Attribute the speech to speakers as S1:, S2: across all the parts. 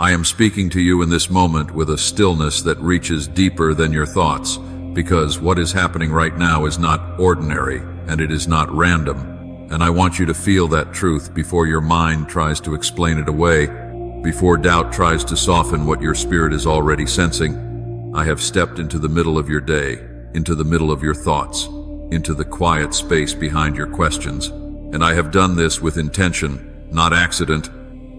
S1: I am speaking to you in this moment with a stillness that reaches deeper than your thoughts, because what is happening right now is not ordinary, and it is not random. And I want you to feel that truth before your mind tries to explain it away, before doubt tries to soften what your spirit is already sensing. I have stepped into the middle of your day, into the middle of your thoughts, into the quiet space behind your questions. And I have done this with intention, not accident,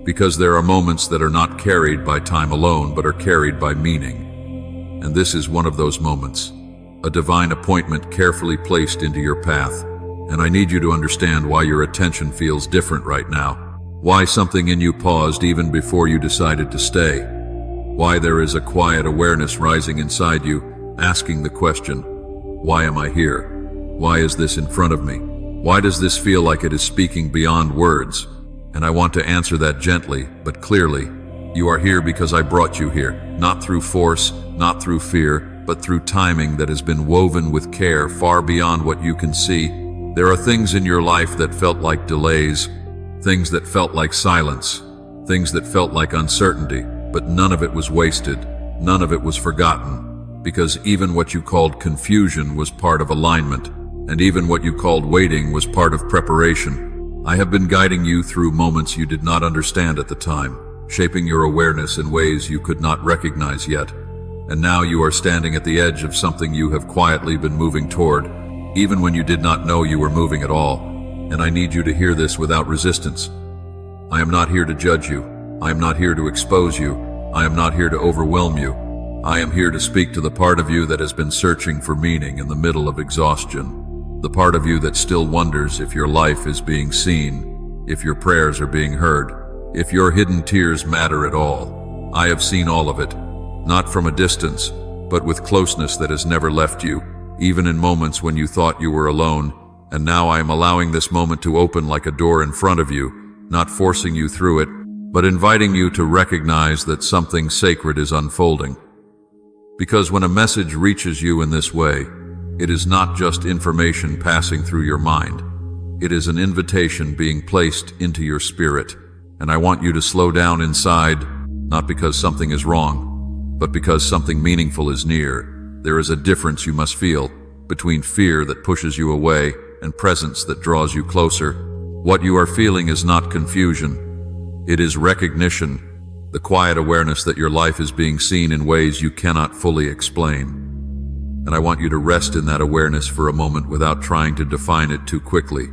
S1: because there are moments that are not carried by time alone, but are carried by meaning. And this is one of those moments, a divine appointment carefully placed into your path. And I need you to understand why your attention feels different right now, why something in you paused even before you decided to stay, why there is a quiet awareness rising inside you, asking the question, why am I here? Why is this in front of me? Why does this feel like it is speaking beyond words? And I want to answer that gently, but clearly. You are here because I brought you here, not through force, not through fear, but through timing that has been woven with care far beyond what you can see. There are things in your life that felt like delays, things that felt like silence, things that felt like uncertainty, but none of it was wasted, none of it was forgotten, because even what you called confusion was part of alignment, and even what you called waiting was part of preparation. I have been guiding you through moments you did not understand at the time, shaping your awareness in ways you could not recognize yet. And now you are standing at the edge of something you have quietly been moving toward, even when you did not know you were moving at all. And I need you to hear this without resistance. I am not here to judge you. I am not here to expose you. I am not here to overwhelm you. I am here to speak to the part of you that has been searching for meaning in the middle of exhaustion. The part of you that still wonders if your life is being seen, if your prayers are being heard, if your hidden tears matter at all. I have seen all of it, not from a distance, but with closeness that has never left you, even in moments when you thought you were alone. And now I am allowing this moment to open like a door in front of you, not forcing you through it, but inviting you to recognize that something sacred is unfolding. Because when a message reaches you in this way, it is not just information passing through your mind. It is an invitation being placed into your spirit. And I want you to slow down inside, not because something is wrong, but because something meaningful is near. There is a difference you must feel between fear that pushes you away and presence that draws you closer. What you are feeling is not confusion. It is recognition, the quiet awareness that your life is being seen in ways you cannot fully explain. And I want you to rest in that awareness for a moment without trying to define it too quickly.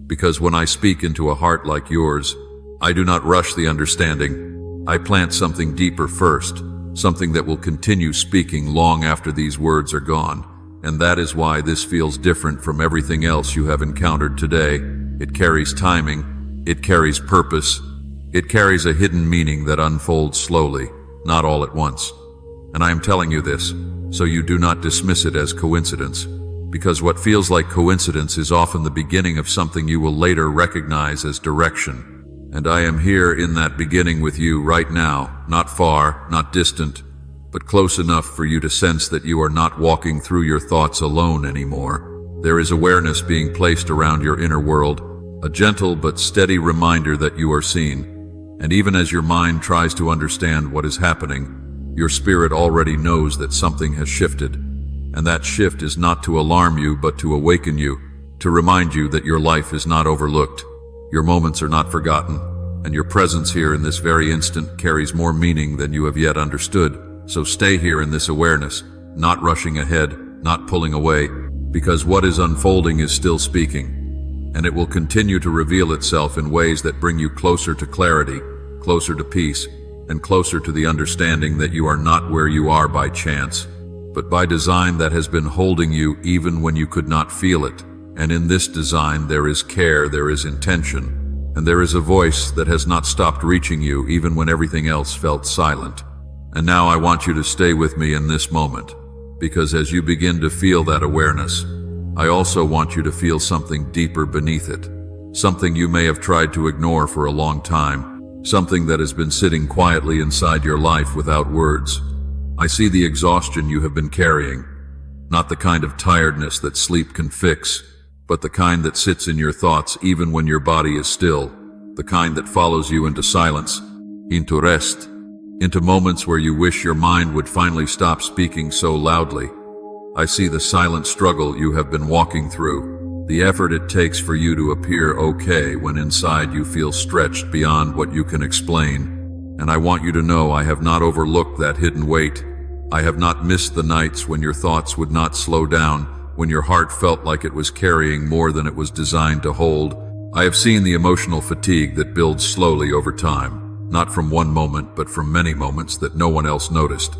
S1: Because when I speak into a heart like yours, I do not rush the understanding. I plant something deeper first, something that will continue speaking long after these words are gone. And that is why this feels different from everything else you have encountered today. It carries timing, it carries purpose, it carries a hidden meaning that unfolds slowly, not all at once. And I am telling you this, so you do not dismiss it as coincidence, because what feels like coincidence is often the beginning of something you will later recognize as direction. And I am here in that beginning with you right now, not far, not distant, but close enough for you to sense that you are not walking through your thoughts alone anymore. There is awareness being placed around your inner world, a gentle but steady reminder that you are seen. And even as your mind tries to understand what is happening, your spirit already knows that something has shifted. And that shift is not to alarm you, but to awaken you, to remind you that your life is not overlooked. Your moments are not forgotten, and your presence here in this very instant carries more meaning than you have yet understood. So stay here in this awareness, not rushing ahead, not pulling away, because what is unfolding is still speaking, and it will continue to reveal itself in ways that bring you closer to clarity, closer to peace, and closer to the understanding that you are not where you are by chance, but by design that has been holding you even when you could not feel it. And in this design there is care, there is intention, and there is a voice that has not stopped reaching you even when everything else felt silent. And now I want you to stay with me in this moment, because as you begin to feel that awareness, I also want you to feel something deeper beneath it, something you may have tried to ignore for a long time, something that has been sitting quietly inside your life without words. I see the exhaustion you have been carrying, not the kind of tiredness that sleep can fix, but the kind that sits in your thoughts even when your body is still, the kind that follows you into silence, into rest. into moments where you wish your mind would finally stop speaking so loudly. I see the silent struggle you have been walking through, the effort it takes for you to appear okay when inside you feel stretched beyond what you can explain. And I want you to know I have not overlooked that hidden weight. I have not missed the nights when your thoughts would not slow down, when your heart felt like it was carrying more than it was designed to hold. I have seen the emotional fatigue that builds slowly over time, not from one moment, but from many moments that no one else noticed.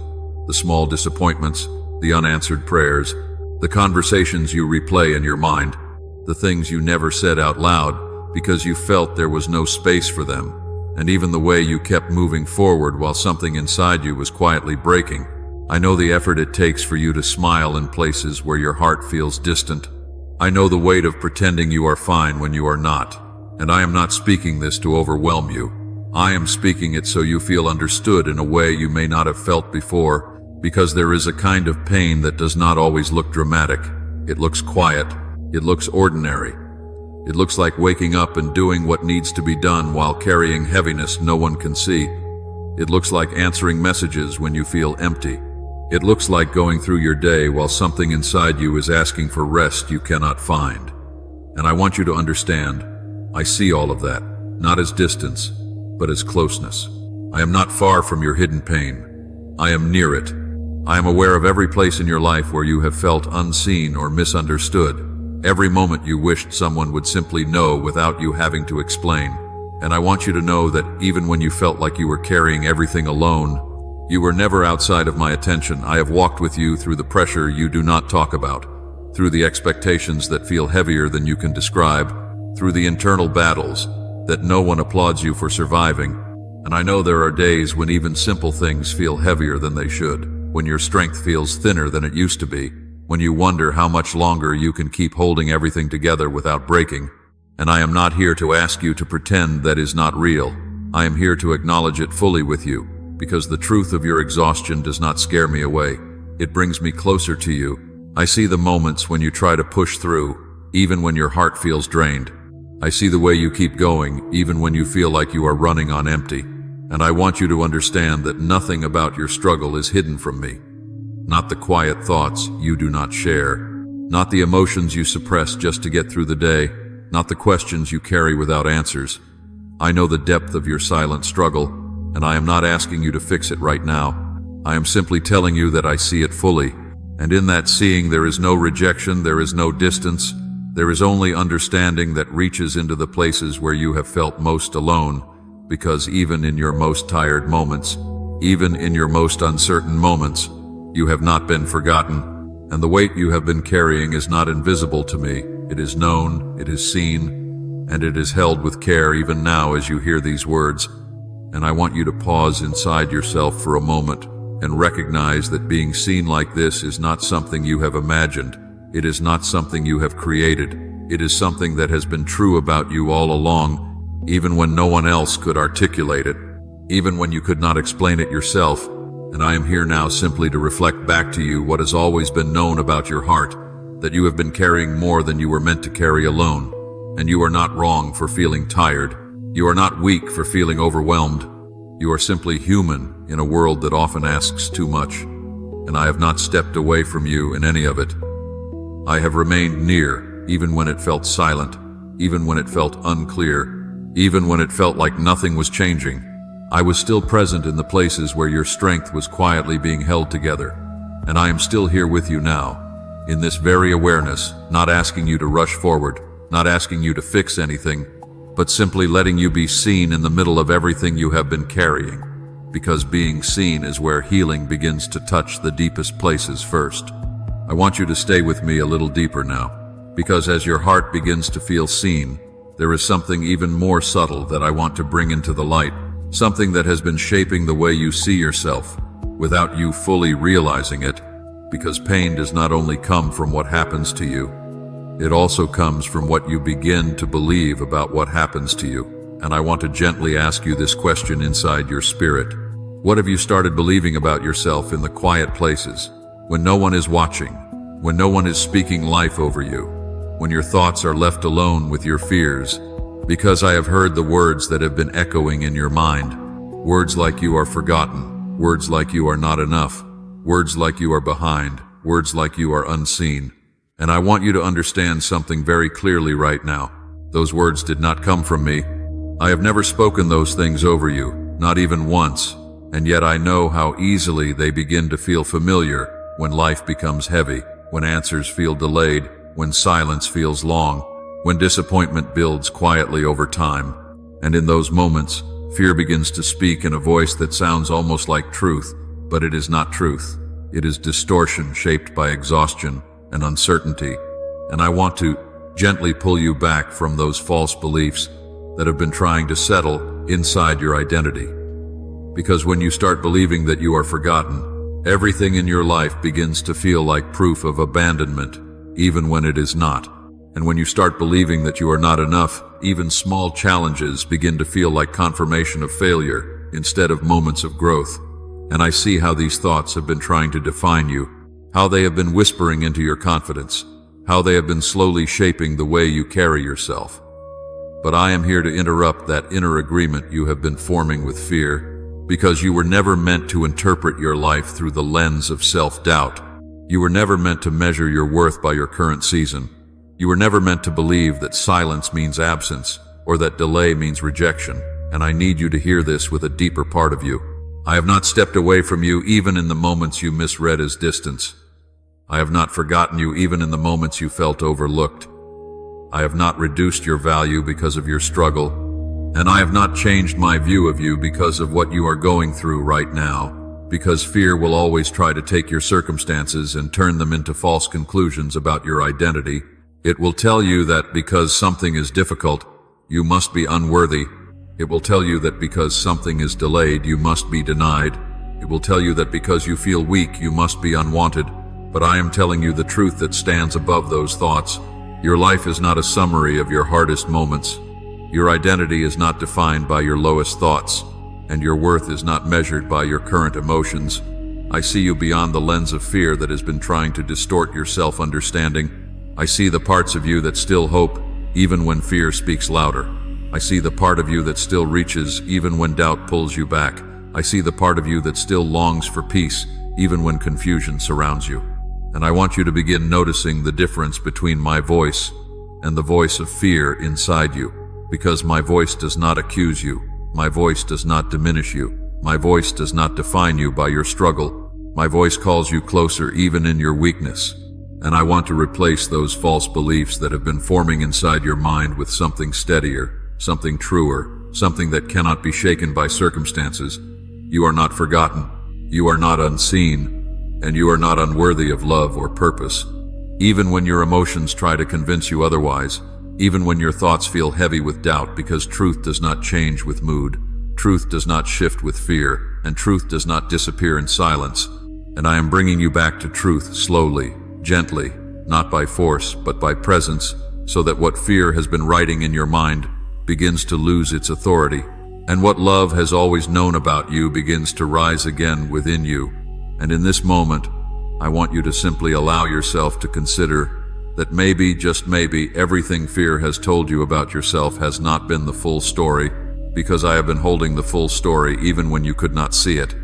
S1: The small disappointments, the unanswered prayers, the conversations you replay in your mind, the things you never said out loud because you felt there was no space for them, and even the way you kept moving forward while something inside you was quietly breaking. I know the effort it takes for you to smile in places where your heart feels distant. I know the weight of pretending you are fine when you are not. And I am not speaking this to overwhelm you. I am speaking it so you feel understood in a way you may not have felt before, because there is a kind of pain that does not always look dramatic. It looks quiet. It looks ordinary. It looks like waking up and doing what needs to be done while carrying heaviness no one can see. It looks like answering messages when you feel empty. It looks like going through your day while something inside you is asking for rest you cannot find. And I want you to understand, I see all of that, not as distance, but as closeness. I am not far from your hidden pain. I am near it. I am aware of every place in your life where you have felt unseen or misunderstood. Every moment you wished someone would simply know without you having to explain. And I want you to know that even when you felt like you were carrying everything alone, you were never outside of my attention. I have walked with you through the pressure you do not talk about, through the expectations that feel heavier than you can describe, through the internal battles that no one applauds you for surviving. And I know there are days when even simple things feel heavier than they should, when your strength feels thinner than it used to be, when you wonder how much longer you can keep holding everything together without breaking. And I am not here to ask you to pretend that is not real. I am here to acknowledge it fully with you, because the truth of your exhaustion does not scare me away. It brings me closer to you. I see the moments when you try to push through, even when your heart feels drained. I see the way you keep going, even when you feel like you are running on empty. And I want you to understand that nothing about your struggle is hidden from me. Not the quiet thoughts you do not share, not the emotions you suppress just to get through the day, not the questions you carry without answers. I know the depth of your silent struggle, and I am not asking you to fix it right now. I am simply telling you that I see it fully, and in that seeing there is no rejection, there is no distance, there is only understanding that reaches into the places where you have felt most alone, because even in your most tired moments, even in your most uncertain moments, you have not been forgotten, and the weight you have been carrying is not invisible to me. It is known, it is seen, and it is held with care even now as you hear these words. And I want you to pause inside yourself for a moment and recognize that being seen like this is not something you have imagined. It is not something you have created. It is something that has been true about you all along, even when no one else could articulate it, even when you could not explain it yourself. And I am here now simply to reflect back to you what has always been known about your heart, that you have been carrying more than you were meant to carry alone. And you are not wrong for feeling tired. You are not weak for feeling overwhelmed. You are simply human in a world that often asks too much. And I have not stepped away from you in any of it. I have remained near, even when it felt silent, even when it felt unclear, even when it felt like nothing was changing. I was still present in the places where your strength was quietly being held together. And I am still here with you now, in this very awareness, not asking you to rush forward, not asking you to fix anything, but simply letting you be seen in the middle of everything you have been carrying, because being seen is where healing begins to touch the deepest places first. I want you to stay with me a little deeper now, because as your heart begins to feel seen, there is something even more subtle that I want to bring into the light, something that has been shaping the way you see yourself, without you fully realizing it, because pain does not only come from what happens to you, it also comes from what you begin to believe about what happens to you. And I want to gently ask you this question inside your spirit. What have you started believing about yourself in the quiet places, when no one is watching, when no one is speaking life over you, when your thoughts are left alone with your fears? Because I have heard the words that have been echoing in your mind, words like you are forgotten, words like you are not enough, words like you are behind, words like you are unseen. And I want you to understand something very clearly right now. Those words did not come from me. I have never spoken those things over you, not even once, and yet I know how easily they begin to feel familiar when life becomes heavy, when answers feel delayed, when silence feels long, when disappointment builds quietly over time. And in those moments, fear begins to speak in a voice that sounds almost like truth, but it is not truth. It is distortion shaped by exhaustion and uncertainty. And I want to gently pull you back from those false beliefs that have been trying to settle inside your identity. Because when you start believing that you are forgotten, everything in your life begins to feel like proof of abandonment, even when it is not. And when you start believing that you are not enough, even small challenges begin to feel like confirmation of failure instead of moments of growth. And I see how these thoughts have been trying to define you, how they have been whispering into your confidence, how they have been slowly shaping the way you carry yourself. But I am here to interrupt that inner agreement you have been forming with fear, because you were never meant to interpret your life through the lens of self-doubt. You were never meant to measure your worth by your current season. You were never meant to believe that silence means absence, or that delay means rejection. And I need you to hear this with a deeper part of you. I have not stepped away from you even in the moments you misread as distance. I have not forgotten you even in the moments you felt overlooked. I have not reduced your value because of your struggle, and I have not changed my view of you because of what you are going through right now, because fear will always try to take your circumstances and turn them into false conclusions about your identity. It will tell you that because something is difficult, you must be unworthy. It will tell you that because something is delayed, you must be denied. It will tell you that because you feel weak, you must be unwanted. But I am telling you the truth that stands above those thoughts. Your life is not a summary of your hardest moments. Your identity is not defined by your lowest thoughts, and your worth is not measured by your current emotions. I see you beyond the lens of fear that has been trying to distort your self-understanding. I see the parts of you that still hope, even when fear speaks louder. I see the part of you that still reaches, even when doubt pulls you back. I see the part of you that still longs for peace, even when confusion surrounds you. And I want you to begin noticing the difference between my voice and the voice of fear inside you. Because my voice does not accuse you. My voice does not diminish you. My voice does not define you by your struggle. My voice calls you closer even in your weakness. And I want to replace those false beliefs that have been forming inside your mind with something steadier, something truer, something that cannot be shaken by circumstances. You are not forgotten. You are not unseen. And you are not unworthy of love or purpose. Even when your emotions try to convince you otherwise, even when your thoughts feel heavy with doubt, because truth does not change with mood, truth does not shift with fear, and truth does not disappear in silence. And I am bringing you back to truth slowly, gently, not by force, but by presence, so that what fear has been writing in your mind begins to lose its authority, and what love has always known about you begins to rise again within you. And in this moment, I want you to simply allow yourself to consider that maybe, just maybe, everything fear has told you about yourself has not been the full story, because I have been holding the full story even when you could not see it.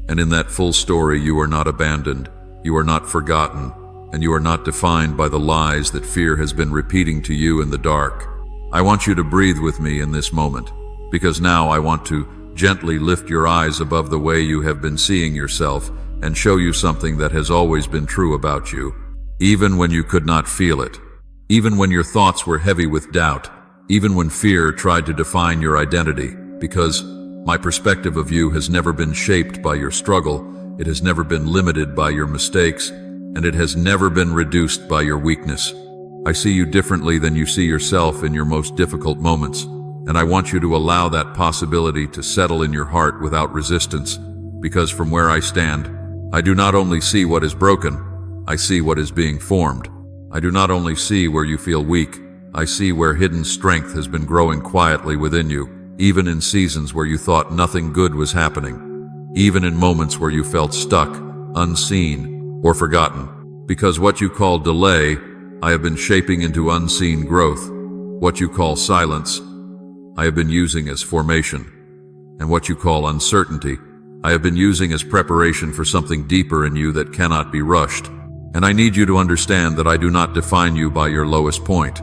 S1: And in that full story, you are not abandoned, you are not forgotten, and you are not defined by the lies that fear has been repeating to you in the dark. I want you to breathe with me in this moment, because now I want to gently lift your eyes above the way you have been seeing yourself and show you something that has always been true about you, even when you could not feel it, even when your thoughts were heavy with doubt, even when fear tried to define your identity, because my perspective of you has never been shaped by your struggle, it has never been limited by your mistakes, and it has never been reduced by your weakness. I see you differently than you see yourself in your most difficult moments, and I want you to allow that possibility to settle in your heart without resistance, because from where I stand, I do not only see what is broken, I see what is being formed. I do not only see where you feel weak, I see where hidden strength has been growing quietly within you, even in seasons where you thought nothing good was happening, even in moments where you felt stuck, unseen, or forgotten. Because what you call delay, I have been shaping into unseen growth. What you call silence, I have been using as formation. And what you call uncertainty, I have been using as preparation for something deeper in you that cannot be rushed. And I need you to understand that I do not define you by your lowest point.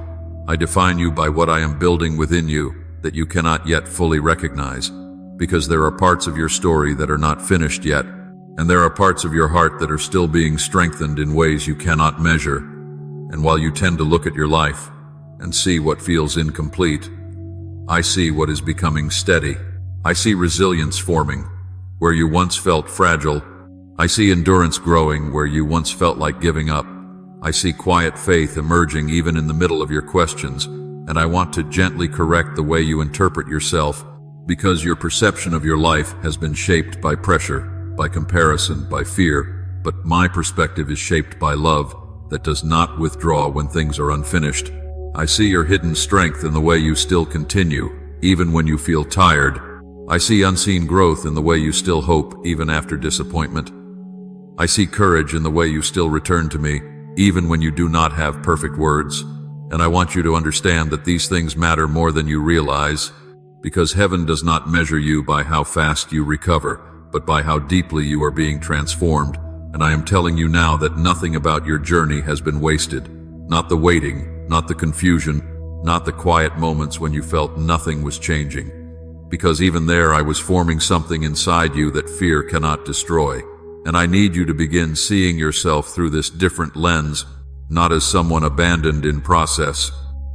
S1: I define you by what I am building within you that you cannot yet fully recognize, because there are parts of your story that are not finished yet, and there are parts of your heart that are still being strengthened in ways you cannot measure. And while you tend to look at your life and see what feels incomplete, I see what is becoming steady. I see resilience forming where you once felt fragile. I see endurance growing where you once felt like giving up. I see quiet faith emerging even in the middle of your questions, and I want to gently correct the way you interpret yourself, because your perception of your life has been shaped by pressure, by comparison, by fear, but my perspective is shaped by love that does not withdraw when things are unfinished. I see your hidden strength in the way you still continue, even when you feel tired. I see unseen growth in the way you still hope, even after disappointment. I see courage in the way you still return to me, even when you do not have perfect words. And I want you to understand that these things matter more than you realize, because heaven does not measure you by how fast you recover, but by how deeply you are being transformed. And I am telling you now that nothing about your journey has been wasted. Not the waiting, not the confusion, not the quiet moments when you felt nothing was changing. Because even there I was forming something inside you that fear cannot destroy. And I need you to begin seeing yourself through this different lens, not as someone abandoned in process,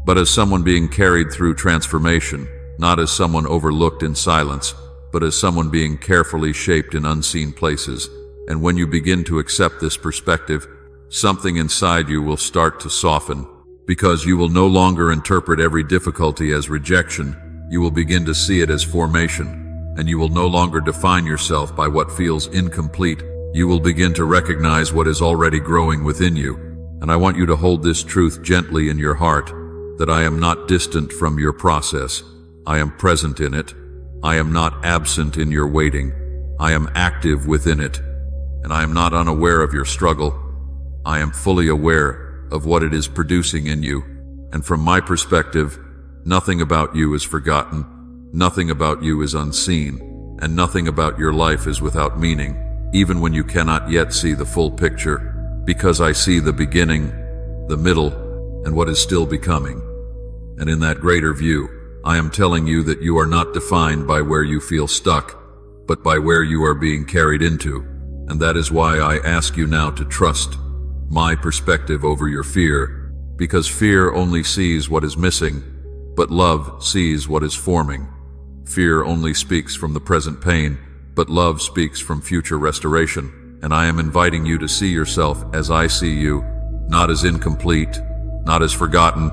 S1: but as someone being carried through transformation, not as someone overlooked in silence, but as someone being carefully shaped in unseen places. And when you begin to accept this perspective, something inside you will start to soften, because you will no longer interpret every difficulty as rejection. You will begin to see it as formation, and you will no longer define yourself by what feels incomplete. You will begin to recognize what is already growing within you. And I want you to hold this truth gently in your heart, that I am not distant from your process. I am present in it. I am not absent in your waiting. I am active within it. And I am not unaware of your struggle. I am fully aware of what it is producing in you. And from my perspective, nothing about you is forgotten. Nothing about you is unseen. And nothing about your life is without meaning, even when you cannot yet see the full picture, because I see the beginning, the middle, and what is still becoming. And in that greater view, I am telling you that you are not defined by where you feel stuck, but by where you are being carried into. And that is why I ask you now to trust my perspective over your fear, because fear only sees what is missing, but love sees what is forming. Fear only speaks from the present pain, but love speaks from future restoration. And I am inviting you to see yourself as I see you, not as incomplete, not as forgotten,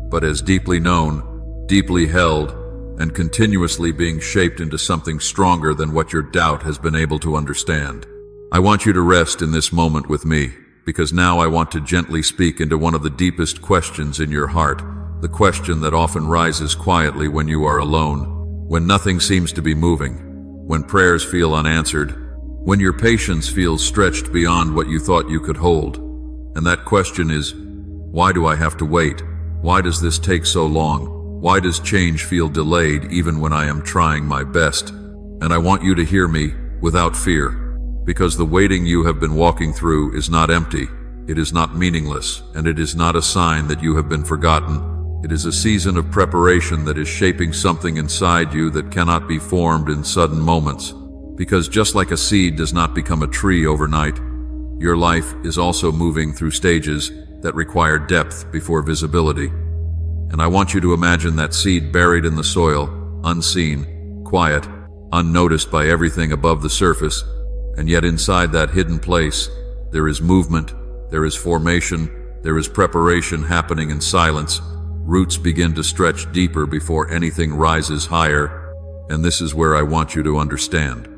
S1: but as deeply known, deeply held, and continuously being shaped into something stronger than what your doubt has been able to understand. I want you to rest in this moment with me, because now I want to gently speak into one of the deepest questions in your heart, the question that often rises quietly when you are alone, when nothing seems to be moving, when prayers feel unanswered, when your patience feels stretched beyond what you thought you could hold. And that question is, why do I have to wait? Why does this take so long? Why does change feel delayed even when I am trying my best? And I want you to hear me without fear, because the waiting you have been walking through is not empty, it is not meaningless, and it is not a sign that you have been forgotten. It is a season of preparation that is shaping something inside you that cannot be formed in sudden moments. Because just like a seed does not become a tree overnight, your life is also moving through stages that require depth before visibility. And I want you to imagine that seed buried in the soil, unseen, quiet, unnoticed by everything above the surface, and yet inside that hidden place, there is movement, there is formation, there is preparation happening in silence. Roots begin to stretch deeper before anything rises higher, and this is where I want you to understand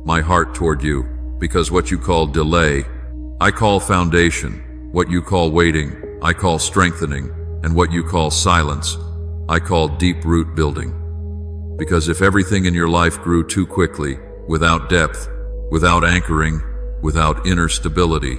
S1: my heart toward you, because what you call delay, I call foundation. What you call waiting, I call strengthening, and what you call silence, I call deep root building. Because if everything in your life grew too quickly, without depth, without anchoring, without inner stability,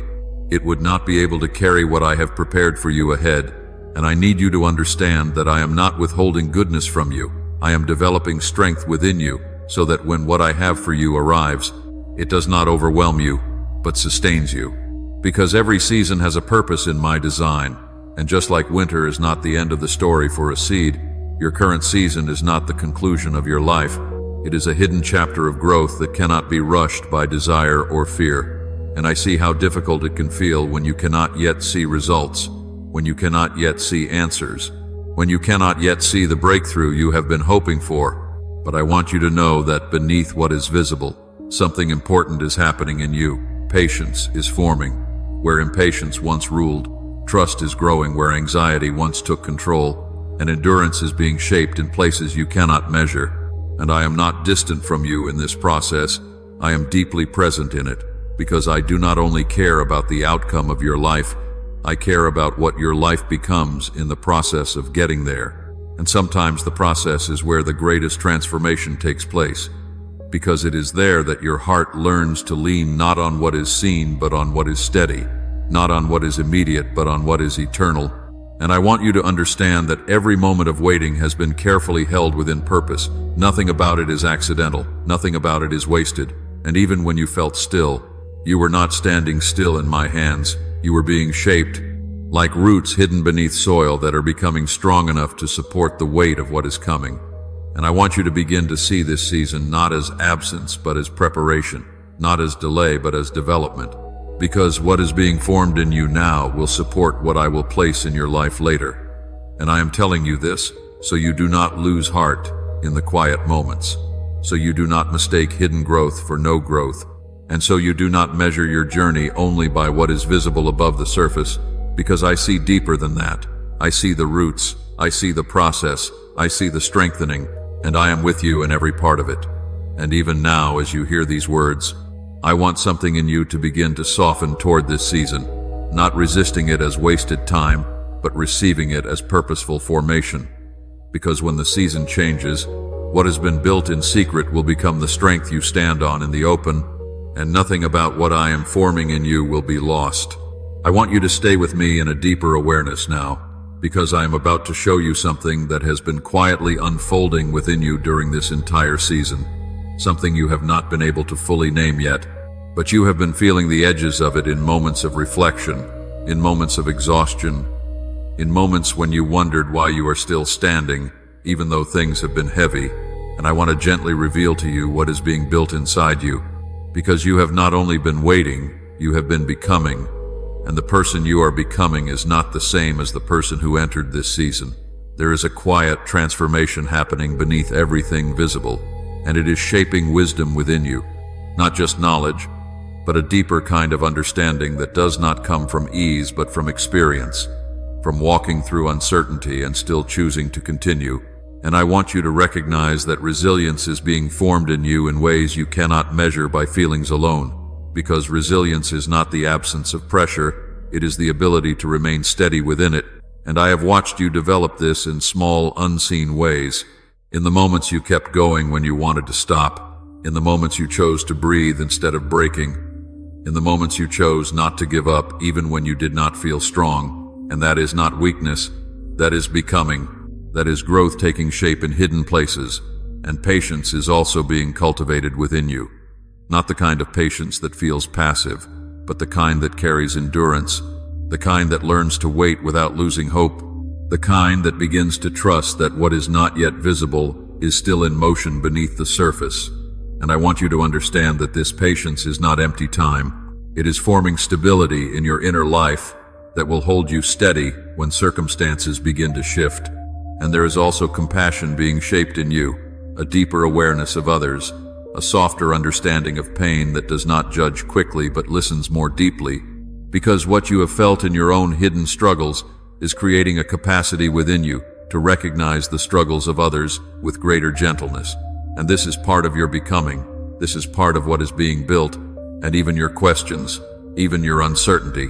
S1: it would not be able to carry what I have prepared for you ahead. And I need you to understand that I am not withholding goodness from you. I am developing strength within you, so that when what I have for you arrives, It does not overwhelm you, but sustains you. Because every season has a purpose in my design, and just like winter is not the end of the story for a seed, your current season is not the conclusion of your life. It is a hidden chapter of growth that cannot be rushed by desire or fear. And I see how difficult it can feel when you cannot yet see results, when you cannot yet see answers, when you cannot yet see the breakthrough you have been hoping for. But I want you to know that beneath what is visible, something important is happening in you. Patience is forming where impatience once ruled. Trust is growing where anxiety once took control. And endurance is being shaped in places you cannot measure. And I am not distant from you in this process. I am deeply present in it, because I do not only care about the outcome of your life, I care about what your life becomes in the process of getting there. And sometimes the process is where the greatest transformation takes place, because it is there that your heart learns to lean not on what is seen but on what is steady, not on what is immediate but on what is eternal. And I want you to understand that every moment of waiting has been carefully held within purpose. Nothing about it is accidental. Nothing about it is wasted. And even when you felt still, you were not standing still in my hands. You were being shaped, like roots hidden beneath soil that are becoming strong enough to support the weight of what is coming. And I want you to begin to see this season not as absence but as preparation, not as delay but as development. Because what is being formed in you now will support what I will place in your life later. And I am telling you this so you do not lose heart in the quiet moments, so you do not mistake hidden growth for no growth, and so you do not measure your journey only by what is visible above the surface, because I see deeper than that. I see the roots, I see the process, I see the strengthening, and I am with you in every part of it. And even now, as you hear these words, I want something in you to begin to soften toward this season, not resisting it as wasted time, but receiving it as purposeful formation. Because when the season changes, what has been built in secret will become the strength you stand on in the open, and nothing about what I am forming in you will be lost. I want you to stay with me in a deeper awareness now, because I am about to show you something that has been quietly unfolding within you during this entire season. Something you have not been able to fully name yet, but you have been feeling the edges of it in moments of reflection, in moments of exhaustion, in moments when you wondered why you are still standing, even though things have been heavy. And I want to gently reveal to you what is being built inside you, because you have not only been waiting, you have been becoming, and the person you are becoming is not the same as the person who entered this season. There is a quiet transformation happening beneath everything visible, and it is shaping wisdom within you, not just knowledge, but a deeper kind of understanding that does not come from ease but from experience, from walking through uncertainty and still choosing to continue. And I want you to recognize that resilience is being formed in you in ways you cannot measure by feelings alone, because resilience is not the absence of pressure, it is the ability to remain steady within it. And I have watched you develop this in small, unseen ways, in the moments you kept going when you wanted to stop, in the moments you chose to breathe instead of breaking, in the moments you chose not to give up even when you did not feel strong. And that is not weakness, that is becoming, that is growth taking shape in hidden places. And patience is also being cultivated within you. Not the kind of patience that feels passive, but the kind that carries endurance, the kind that learns to wait without losing hope, the kind that begins to trust that what is not yet visible is still in motion beneath the surface. And I want you to understand that this patience is not empty time. It is forming stability in your inner life that will hold you steady when circumstances begin to shift. And there is also compassion being shaped in you, a deeper awareness of others, a softer understanding of pain that does not judge quickly but listens more deeply, because what you have felt in your own hidden struggles is creating a capacity within you to recognize the struggles of others with greater gentleness. And this is part of your becoming. This is part of what is being built, and even your questions, even your uncertainty,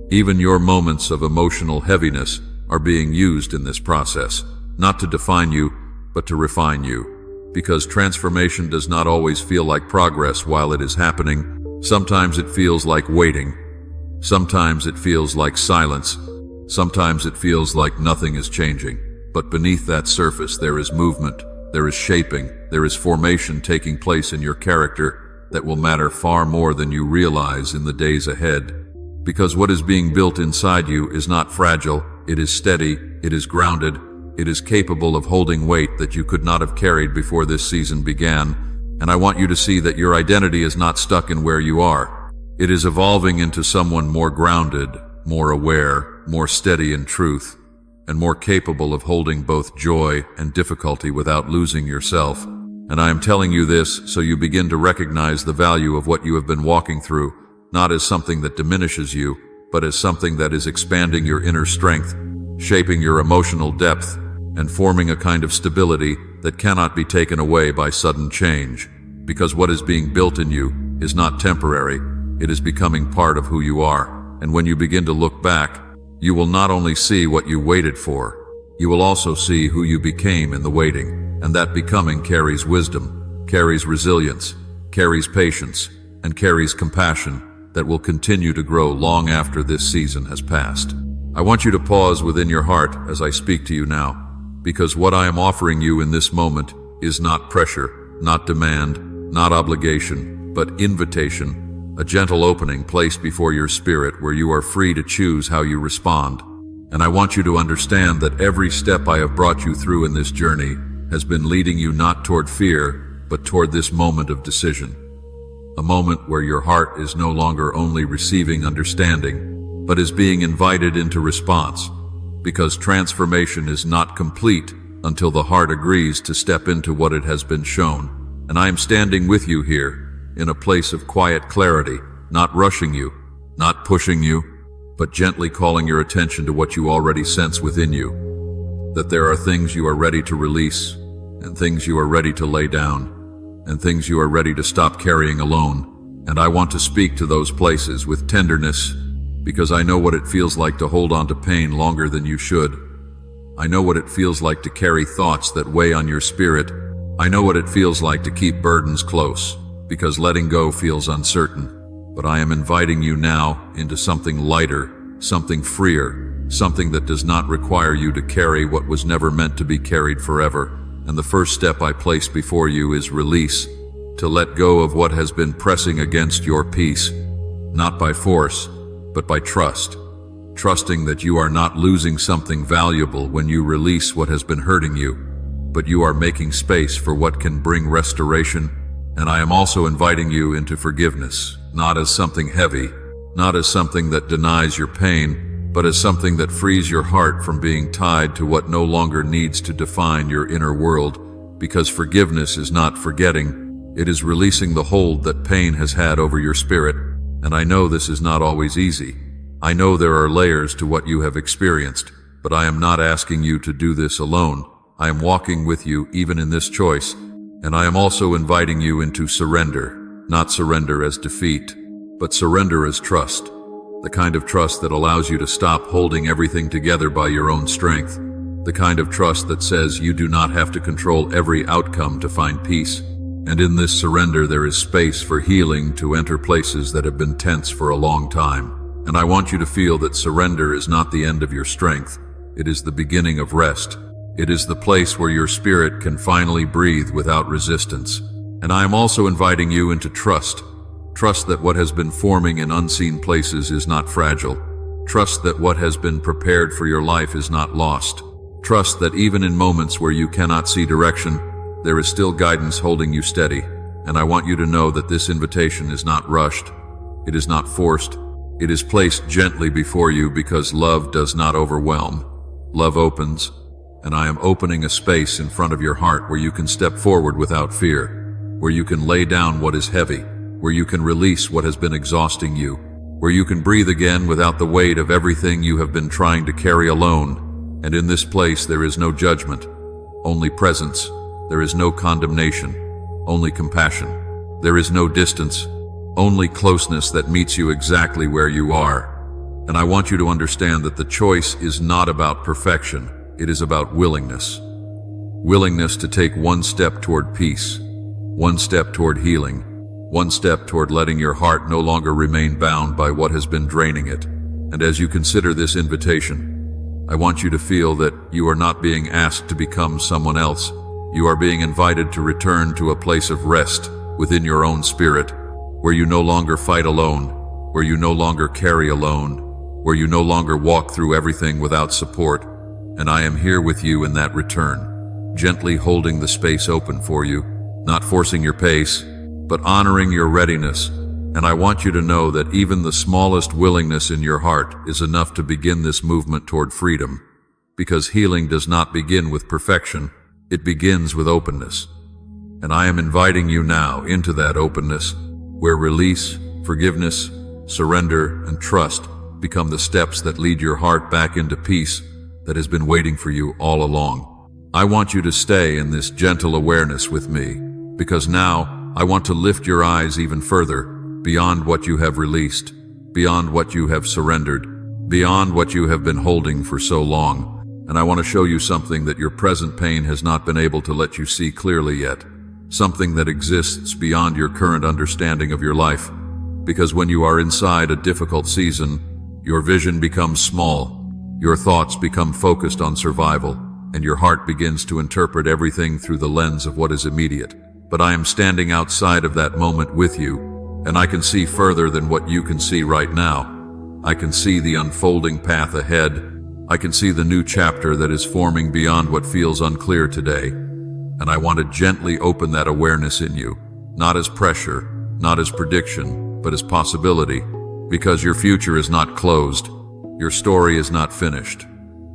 S1: even your moments of emotional heaviness are being used in this process, not to define you, but to refine you. Because transformation does not always feel like progress while it is happening. Sometimes it feels like waiting. Sometimes it feels like silence. Sometimes it feels like nothing is changing. But beneath that surface there is movement, there is shaping, there is formation taking place in your character, that will matter far more than you realize in the days ahead. Because what is being built inside you is not fragile, it is steady, it is grounded, it is capable of holding weight that you could not have carried before this season began. And I want you to see that your identity is not stuck in where you are. It is evolving into someone more grounded, more aware, more steady in truth, and more capable of holding both joy and difficulty without losing yourself. And I am telling you this so you begin to recognize the value of what you have been walking through, not as something that diminishes you, but as something that is expanding your inner strength, shaping your emotional depth, and forming a kind of stability that cannot be taken away by sudden change. Because what is being built in you is not temporary, it is becoming part of who you are. And when you begin to look back, you will not only see what you waited for, you will also see who you became in the waiting. And that becoming carries wisdom, carries resilience, carries patience, and carries compassion that will continue to grow long after this season has passed. I want you to pause within your heart as I speak to you now, because what I am offering you in this moment is not pressure, not demand, not obligation, but invitation, a gentle opening placed before your spirit where you are free to choose how you respond. And I want you to understand that every step I have brought you through in this journey has been leading you not toward fear, but toward this moment of decision. A moment where your heart is no longer only receiving understanding, but is being invited into response, because transformation is not complete until the heart agrees to step into what it has been shown. And I am standing with you here, in a place of quiet clarity, not rushing you, not pushing you, but gently calling your attention to what you already sense within you. That there are things you are ready to release, and things you are ready to lay down, and things you are ready to stop carrying alone. And I want to speak to those places with tenderness, because I know what it feels like to hold on to pain longer than you should. I know what it feels like to carry thoughts that weigh on your spirit. I know what it feels like to keep burdens close, because letting go feels uncertain. But I am inviting you now into something lighter, something freer, something that does not require you to carry what was never meant to be carried forever. And the first step I place before you is release, to let go of what has been pressing against your peace, not by force, but by trust. Trusting that you are not losing something valuable when you release what has been hurting you, but you are making space for what can bring restoration. And I am also inviting you into forgiveness, not as something heavy, not as something that denies your pain, but as something that frees your heart from being tied to what no longer needs to define your inner world. Because forgiveness is not forgetting, it is releasing the hold that pain has had over your spirit. And I know this is not always easy. I know there are layers to what you have experienced, but I am not asking you to do this alone. I am walking with you even in this choice. And I am also inviting you into surrender, not surrender as defeat, but surrender as trust, the kind of trust that allows you to stop holding everything together by your own strength, the kind of trust that says you do not have to control every outcome to find peace. And in this surrender there is space for healing to enter places that have been tense for a long time. And I want you to feel that surrender is not the end of your strength, it is the beginning of rest. It is the place where your spirit can finally breathe without resistance. And I am also inviting you into trust. Trust that what has been forming in unseen places is not fragile. Trust that what has been prepared for your life is not lost. Trust that even in moments where you cannot see direction, there is still guidance holding you steady. And I want you to know that this invitation is not rushed. It is not forced. It is placed gently before you because love does not overwhelm. Love opens. And I am opening a space in front of your heart where you can step forward without fear, where you can lay down what is heavy, where you can release what has been exhausting you, where you can breathe again without the weight of everything you have been trying to carry alone. And in this place there is no judgment, only presence. There is no condemnation, only compassion. There is no distance, only closeness that meets you exactly where you are. And I want you to understand that the choice is not about perfection. It is about willingness. Willingness to take one step toward peace, one step toward healing, one step toward letting your heart no longer remain bound by what has been draining it. And as you consider this invitation, I want you to feel that you are not being asked to become someone else. You are being invited to return to a place of rest, within your own spirit, where you no longer fight alone, where you no longer carry alone, where you no longer walk through everything without support. And I am here with you in that return, gently holding the space open for you, not forcing your pace, but honoring your readiness. And I want you to know that even the smallest willingness in your heart is enough to begin this movement toward freedom, because healing does not begin with perfection, it begins with openness. And I am inviting you now into that openness, where release, forgiveness, surrender, and trust become the steps that lead your heart back into peace that has been waiting for you all along. I want you to stay in this gentle awareness with me, because now I want to lift your eyes even further, beyond what you have released, beyond what you have surrendered, beyond what you have been holding for so long. And I want to show you something that your present pain has not been able to let you see clearly yet, something that exists beyond your current understanding of your life. Because when you are inside a difficult season, your vision becomes small, your thoughts become focused on survival, and your heart begins to interpret everything through the lens of what is immediate. But I am standing outside of that moment with you, and I can see further than what you can see right now. I can see the unfolding path ahead. I can see the new chapter that is forming beyond what feels unclear today. And I want to gently open that awareness in you, not as pressure, not as prediction, but as possibility, because your future is not closed, your story is not finished,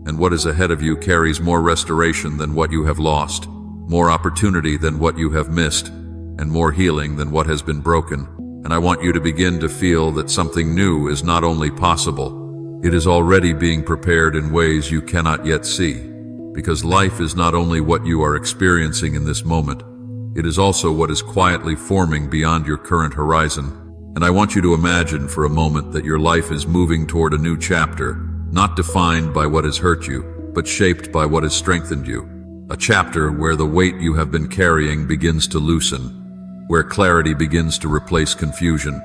S1: and what is ahead of you carries more restoration than what you have lost, more opportunity than what you have missed, and more healing than what has been broken. And I want you to begin to feel that something new is not only possible, it is already being prepared in ways you cannot yet see. Because life is not only what you are experiencing in this moment, it is also what is quietly forming beyond your current horizon. And I want you to imagine for a moment that your life is moving toward a new chapter, not defined by what has hurt you, but shaped by what has strengthened you. A chapter where the weight you have been carrying begins to loosen, where clarity begins to replace confusion,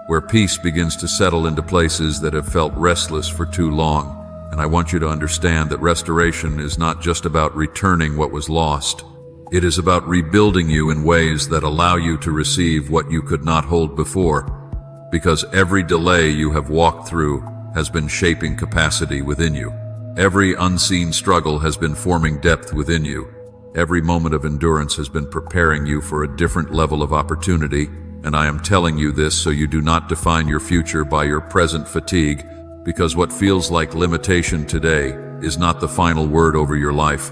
S1: where peace begins to settle into places that have felt restless for too long. And I want you to understand that restoration is not just about returning what was lost. It is about rebuilding you in ways that allow you to receive what you could not hold before. Because every delay you have walked through has been shaping capacity within you. Every unseen struggle has been forming depth within you. Every moment of endurance has been preparing you for a different level of opportunity, and I am telling you this so you do not define your future by your present fatigue, because what feels like limitation today is not the final word over your life.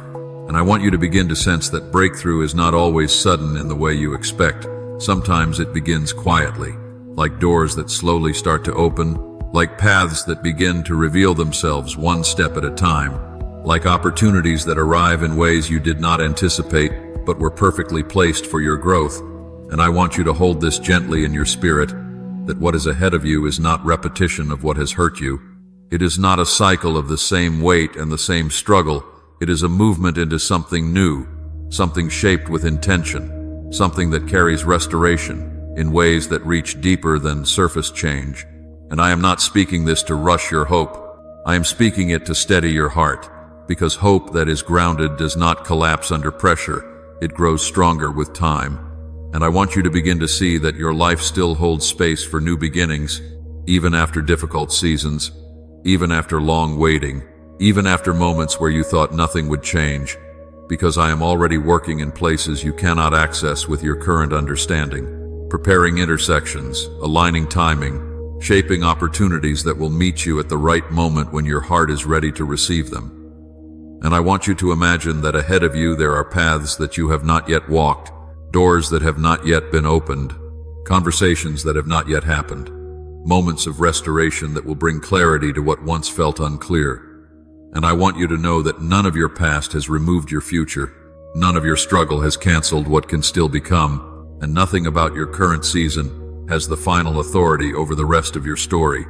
S1: And I want you to begin to sense that breakthrough is not always sudden in the way you expect. Sometimes it begins quietly, like doors that slowly start to open, like paths that begin to reveal themselves one step at a time, like opportunities that arrive in ways you did not anticipate but were perfectly placed for your growth. And I want you to hold this gently in your spirit, that what is ahead of you is not repetition of what has hurt you. It is not a cycle of the same weight and the same struggle. It is a movement into something new, something shaped with intention, something that carries restoration in ways that reach deeper than surface change. And I am not speaking this to rush your hope. I am speaking it to steady your heart, because hope that is grounded does not collapse under pressure. It grows stronger with time. And I want you to begin to see that your life still holds space for new beginnings, even after difficult seasons, even after long waiting, even after moments where you thought nothing would change, because I am already working in places you cannot access with your current understanding, preparing intersections, aligning timing, shaping opportunities that will meet you at the right moment when your heart is ready to receive them. And I want you to imagine that ahead of you there are paths that you have not yet walked, doors that have not yet been opened, conversations that have not yet happened, moments of restoration that will bring clarity to what once felt unclear. And I want you to know that none of your past has removed your future, none of your struggle has canceled what can still become, and nothing about your current season has the final authority over the rest of your story,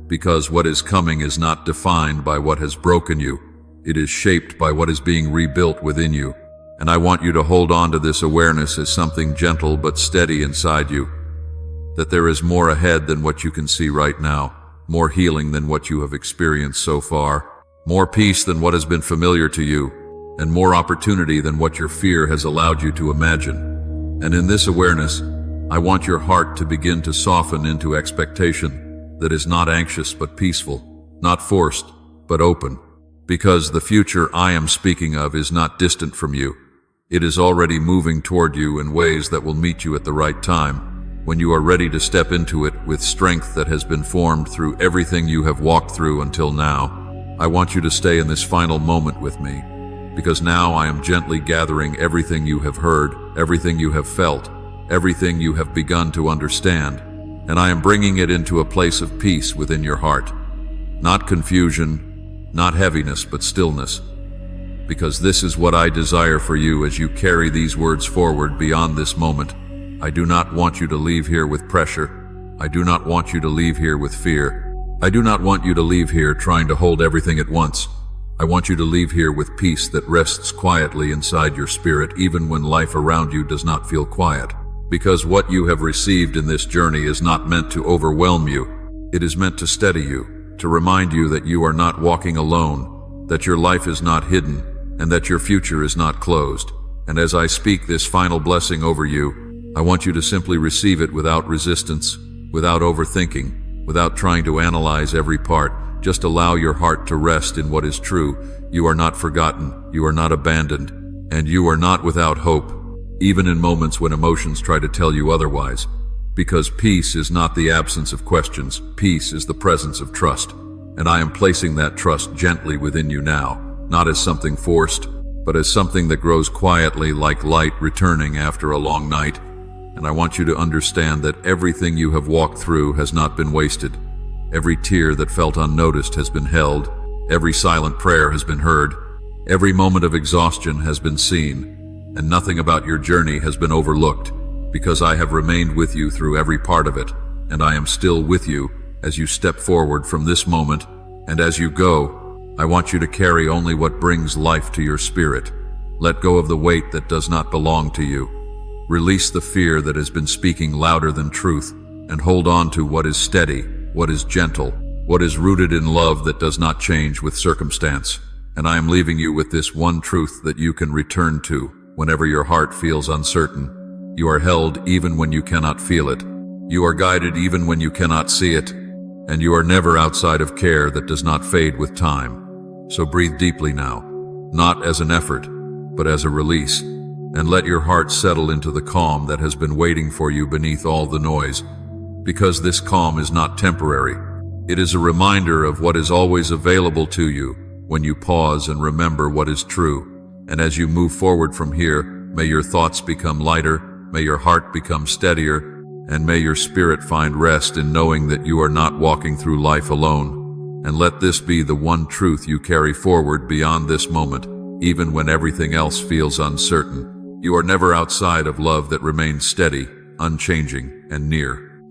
S1: because what is coming is not defined by what has broken you, it is shaped by what is being rebuilt within you. And I want you to hold on to this awareness as something gentle but steady inside you, that there is more ahead than what you can see right now, more healing than what you have experienced so far, more peace than what has been familiar to you, and more opportunity than what your fear has allowed you to imagine. And in this awareness, I want your heart to begin to soften into expectation that is not anxious but peaceful, not forced but open. Because the future I am speaking of is not distant from you. It is already moving toward you in ways that will meet you at the right time, when you are ready to step into it with strength that has been formed through everything you have walked through until now. I want you to stay in this final moment with me, because now I am gently gathering everything you have heard, everything you have felt, everything you have begun to understand, and I am bringing it into a place of peace within your heart. Not confusion, not heaviness, but stillness. Because this is what I desire for you as you carry these words forward beyond this moment. I do not want you to leave here with pressure. I do not want you to leave here with fear. I do not want you to leave here trying to hold everything at once. I want you to leave here with peace that rests quietly inside your spirit even when life around you does not feel quiet. Because what you have received in this journey is not meant to overwhelm you. It is meant to steady you, to remind you that you are not walking alone, that your life is not hidden, and that your future is not closed. And as I speak this final blessing over you, I want you to simply receive it without resistance, without overthinking, without trying to analyze every part. Just allow your heart to rest in what is true. You are not forgotten, you are not abandoned, and you are not without hope, even in moments when emotions try to tell you otherwise. Because peace is not the absence of questions, peace is the presence of trust. And I am placing that trust gently within you now, not as something forced, but as something that grows quietly like light returning after a long night. And I want you to understand that everything you have walked through has not been wasted. Every tear that felt unnoticed has been held, every silent prayer has been heard, every moment of exhaustion has been seen, and nothing about your journey has been overlooked, because I have remained with you through every part of it, and I am still with you as you step forward from this moment. And as you go, I want you to carry only what brings life to your spirit. Let go of the weight that does not belong to you. Release the fear that has been speaking louder than truth, and hold on to what is steady, what is gentle, what is rooted in love that does not change with circumstance. And I am leaving you with this one truth that you can return to whenever your heart feels uncertain. You are held even when you cannot feel it. You are guided even when you cannot see it. And you are never outside of care that does not fade with time. So breathe deeply now, not as an effort, but as a release. And let your heart settle into the calm that has been waiting for you beneath all the noise. Because this calm is not temporary. It is a reminder of what is always available to you when you pause and remember what is true. And as you move forward from here, may your thoughts become lighter, may your heart become steadier, and may your spirit find rest in knowing that you are not walking through life alone. And let this be the one truth you carry forward beyond this moment, even when everything else feels uncertain. You are never outside of love that remains steady, unchanging, and near.